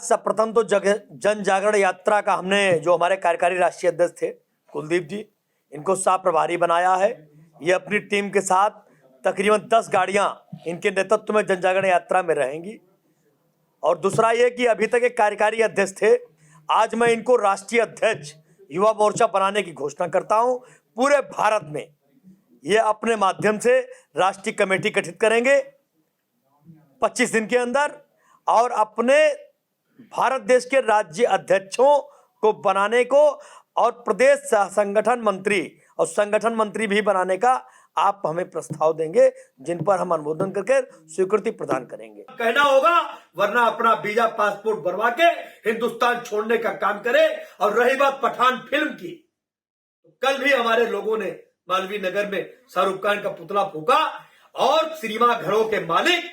सर्वप्रथम तो जन जागरण यात्रा का हमने जो हमारे कार्यकारी राष्ट्रीय अध्यक्ष थे कुलदीप जी, इनको सह प्रभारी बनाया है। ये अपनी टीम के साथ तकरीबन 10 गाड़ियां इनके नेतृत्व में जन जागरण यात्रा में रहेंगी। और दूसरा ये कि अभी तक एक कार्यकारी अध्यक्ष थे, आज मैं इनको राष्ट्रीय अध्यक्ष युवा मोर्चा बनाने की घोषणा करता हूं। पूरे भारत में ये अपने माध्यम से राष्ट्रीय कमेटी गठित करेंगे 25 दिन के अंदर, और अपने भारत देश के राज्य अध्यक्षों को बनाने को और प्रदेश संगठन मंत्री और संगठन मंत्री भी बनाने का आप हमें प्रस्ताव देंगे, जिन पर हम अनुमोदन करके स्वीकृति प्रदान करेंगे। कहना होगा, वरना अपना वीजा पासपोर्ट बनवा के हिंदुस्तान छोड़ने का काम करे। और रही बात पठान फिल्म की, कल भी हमारे लोगों ने मालवीय नगर में शाहरुख खान का पुतला फूका। और सिनेमा घरों के मालिक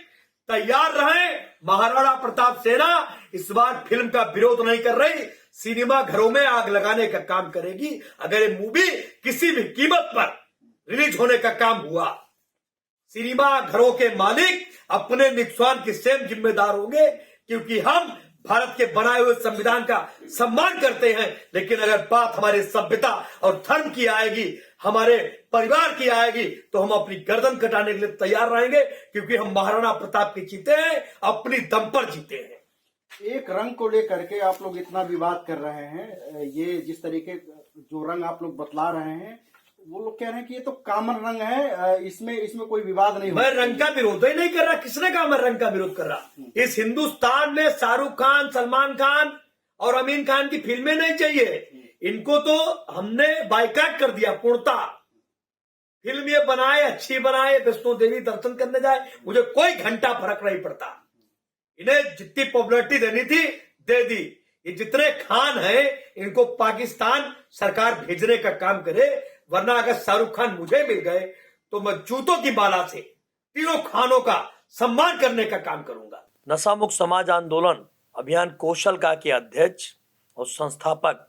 तैयार रहें, महाराणा प्रताप सेना इस बार फिल्म का विरोध नहीं कर रही, सिनेमा घरों में आग लगाने का काम करेगी अगर ये मूवी किसी भी कीमत पर रिलीज होने का काम हुआ। सिनेमा घरों के मालिक अपने नुकसान के स्वयं जिम्मेदार होंगे, क्योंकि हम भारत के बनाए हुए संविधान का सम्मान करते हैं। लेकिन अगर बात हमारे सभ्यता और धर्म की आएगी, हमारे परिवार की आएगी, तो हम अपनी गर्दन कटाने के लिए तैयार रहेंगे, क्योंकि हम महाराणा प्रताप के जीते हैं, अपनी दम पर जीते हैं। एक रंग को लेकर के आप लोग इतना विवाद कर रहे हैं, ये जिस तरीके जो रंग आप लोग बतला रहे हैं, वो लोग कह रहे हैं कि ये तो कॉमन रंग है, इसमें कोई विवाद नहीं। मैं रंग का विरोध ही नहीं कर रहा। किसने कहा मैं रंग का विरोध कर रहा? इस हिंदुस्तान में शाहरुख खान, सलमान खान और आमिर खान की फिल्में नहीं चाहिए। इनको तो हमने बाइकाट कर दिया पूर्णतः। फिल्म ये बनाए, अच्छी बनाए, वैष्णो देवी दर्शन करने जाए, मुझे कोई घंटा फर्क नहीं पड़ता। इन्हें जितनी पॉपुलैरिटी देनी थी दे दी। ये जितने खान हैं, इनको पाकिस्तान सरकार भेजने का काम करे, वरना अगर शाहरुख खान मुझे मिल गए तो मैं जूतों की माला से तीनों खानों का सम्मान करने का काम करूंगा। नशा मुक्त समाज आंदोलन अभियान कौशल का के अध्यक्ष और संस्थापक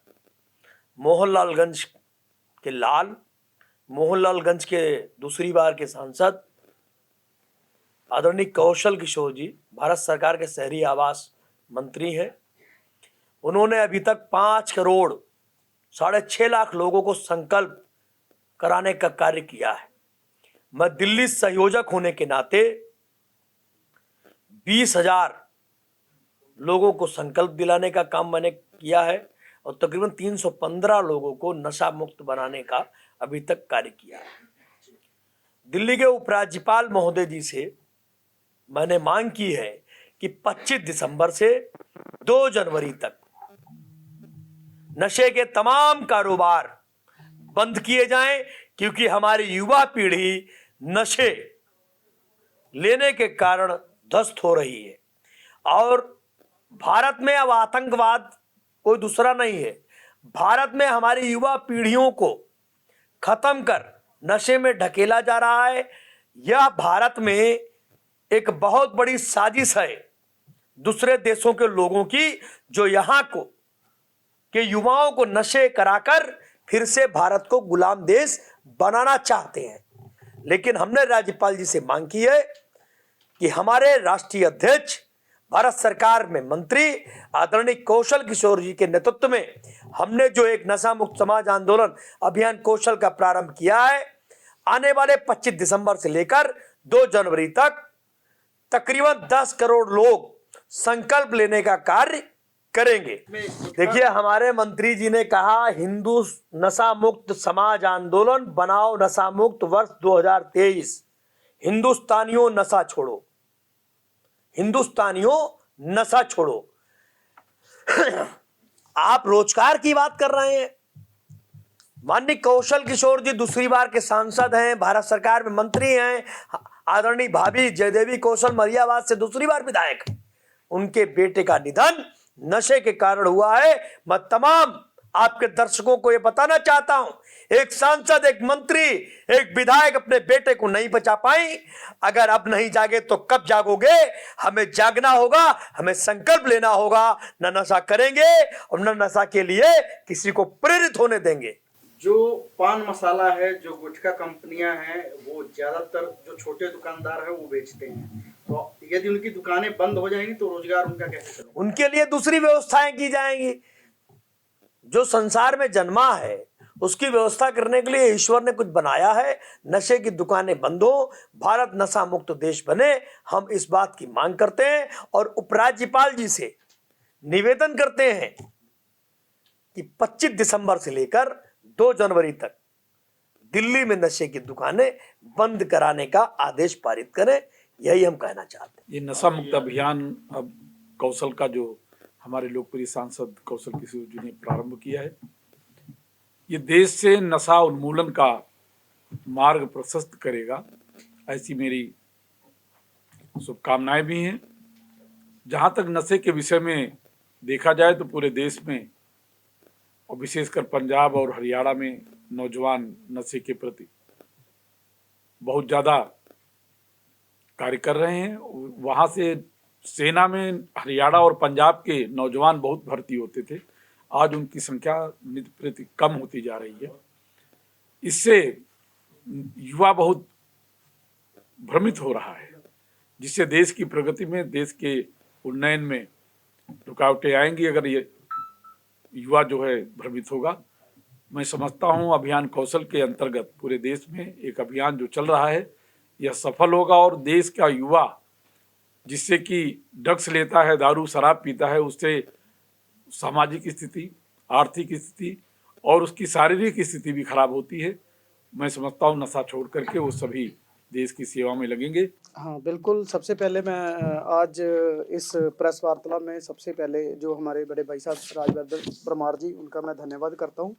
मोहनलालगंज के लाल, मोहनलालगंज के दूसरी बार के सांसद आदरणीय कौशल किशोर जी भारत सरकार के शहरी आवास मंत्री हैं। उन्होंने अभी तक 5 करोड़ 6.5 लाख लोगों को संकल्प कराने का कार्य किया है। मैं दिल्ली संयोजक होने के नाते 20,000 लोगों को संकल्प दिलाने का काम मैंने किया है और तकरीबन 315 लोगों को नशा मुक्त बनाने का अभी तक कार्य किया है। दिल्ली के उपराज्यपाल महोदय जी से मैंने मांग की है कि 25 दिसंबर से 2 जनवरी तक नशे के तमाम कारोबार बंद किए जाएं, क्योंकि हमारी युवा पीढ़ी नशे लेने के कारण ध्वस्त हो रही है। और भारत में अब आतंकवाद कोई दूसरा नहीं है। भारत में हमारी युवा पीढ़ियों को खत्म कर नशे में ढकेला जा रहा है। यह भारत में एक बहुत बड़ी साजिश है दूसरे देशों के लोगों की, जो यहाँ को के युवाओं को नशे कराकर फिर से भारत को गुलाम देश बनाना चाहते हैं। लेकिन हमने राज्यपाल जी से मांग की है कि हमारे राष्ट्रीय अध्यक्ष, भारत सरकार में मंत्री आदरणीय कौशल किशोर जी के नेतृत्व में हमने जो एक नशा मुक्त समाज आंदोलन अभियान कौशल का प्रारंभ किया है, आने वाले 25 दिसंबर से लेकर 2 जनवरी तक तकरीबन 10 करोड़ लोग संकल्प लेने का कार्य करेंगे। देखिए, हमारे मंत्री जी ने कहा हिंदू नशा मुक्त समाज आंदोलन बनाओ नशा मुक्त वर्ष 2023। हिंदुस्तानियों नशा छोड़ो, हिंदुस्तानियों नशा छोड़ो। आप रोजगार की बात कर रहे हैं। माननीय कौशल किशोर जी दूसरी बार के सांसद हैं, भारत सरकार में मंत्री हैं। आदरणीय भाभी जयदेवी कौशल मरियावाद से दूसरी बार विधायक हैं। उनके बेटे का निधन नशे के कारण हुआ है। मैं तमाम आपके दर्शकों को यह बताना चाहता हूं, एक सांसद, एक मंत्री, एक विधायक अपने बेटे को नहीं बचा पाई। अगर अब नहीं जागे तो कब जागोगे? हमें जागना होगा, हमें संकल्प लेना होगा। न नशा करेंगे और न नशा के लिए किसी को प्रेरित होने देंगे। जो पान मसाला है, जो गुटखा कंपनियां हैं, वो ज्यादातर जो छोटे दुकानदार हैं वो बेचते हैं। तो यदि उनकी दुकानें बंद हो जाएंगी तो रोजगार उनका कैसे चलेगा? उनके लिए दूसरी व्यवस्थाएं की जाएंगी। जो संसार में जन्मा है उसकी व्यवस्था करने के लिए ईश्वर ने कुछ बनाया है। नशे की दुकानें बंद हो, भारत नशा मुक्त देश बने, हम इस बात की मांग करते हैं और उपराज्यपाल जी से निवेदन करते हैं कि 25 दिसंबर से लेकर 2 जनवरी तक दिल्ली में नशे की दुकानें बंद कराने का आदेश पारित करें। यही हम कहना चाहते हैं। ये नशा मुक्त अभियान अब कौशल का जो हमारे लोकप्रिय सांसद कौशल किशोर जी ने प्रारंभ किया है, ये देश से नशा उन्मूलन का मार्ग प्रशस्त करेगा, ऐसी मेरी शुभकामनाएं भी हैं। जहाँ तक नशे के विषय में देखा जाए तो पूरे देश में और विशेषकर पंजाब और हरियाणा में नौजवान नशे के प्रति बहुत ज़्यादा कार्य कर रहे हैं। वहाँ से सेना में हरियाणा और पंजाब के नौजवान बहुत भर्ती होते थे, आज उनकी संख्या नित्य प्रति कम होती जा रही है। इससे युवा बहुत भ्रमित हो रहा है, जिससे देश की प्रगति में, देश के उन्नयन में रुकावटें आएंगी अगर ये युवा जो है भ्रमित होगा। मैं समझता हूँ अभियान कौशल के अंतर्गत पूरे देश में एक अभियान जो चल रहा है यह सफल होगा और देश का युवा जिससे कि ड्रग्स लेता है, दारू शराब पीता है, उससे सामाजिक स्थिति, आर्थिक स्थिति और उसकी शारीरिक स्थिति भी खराब होती है। मैं समझता हूँ नशा छोड़ करके वो सभी देश की सेवा में लगेंगे। हाँ बिल्कुल, सबसे पहले मैं आज इस प्रेस वार्तालाप में सबसे पहले जो हमारे बड़े भाई साहब राजवर्धन परमार जी, उनका मैं धन्यवाद करता हूँ।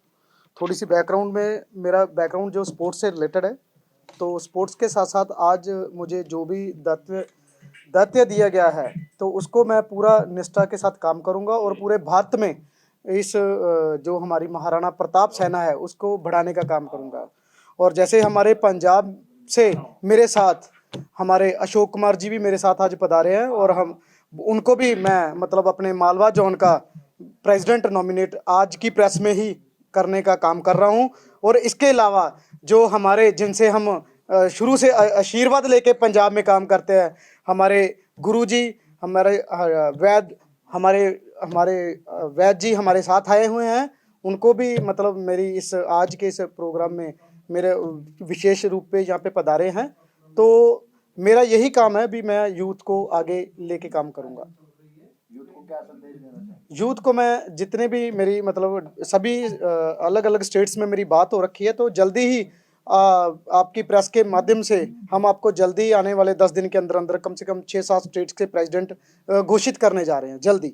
थोड़ी सी बैकग्राउंड में, मेरा बैकग्राउंड जो स्पोर्ट्स से रिलेटेड है, तो स्पोर्ट्स के साथ साथ आज मुझे जो भी दायित्व दिया गया है तो उसको मैं पूरा निष्ठा के साथ काम करूँगा और पूरे भारत में इस जो हमारी महाराणा प्रताप सेना है उसको बढ़ाने का काम करूँगा। और जैसे हमारे पंजाब से मेरे साथ हमारे अशोक कुमार जी भी मेरे साथ आज पधारे हैं और हम उनको भी मैं मतलब अपने मालवा जोन का प्रेसिडेंट नॉमिनेट आज की प्रेस में ही करने का काम कर रहा हूं। और इसके अलावा जो हमारे जिनसे हम शुरू से आशीर्वाद लेके पंजाब में काम करते हैं, हमारे गुरुजी, हमारे वैद जी हमारे साथ आए हुए हैं, उनको भी मतलब मेरी इस आज के इस प्रोग्राम में मेरे विशेष रूप पे यहाँ पे पधारे हैं। तो मेरा यही काम है, भी मैं यूथ को आगे लेके काम करूँगा। यूथ को मैं जितने भी मेरी मतलब सभी अलग अलग स्टेट्स में मेरी बात हो रखी है, तो जल्दी ही आपकी प्रेस के माध्यम से हम आपको जल्दी आने वाले 10 दिन के अंदर अंदर कम से कम 6-7 स्टेट्स के प्रेसिडेंट घोषित करने जा रहे हैं जल्दी।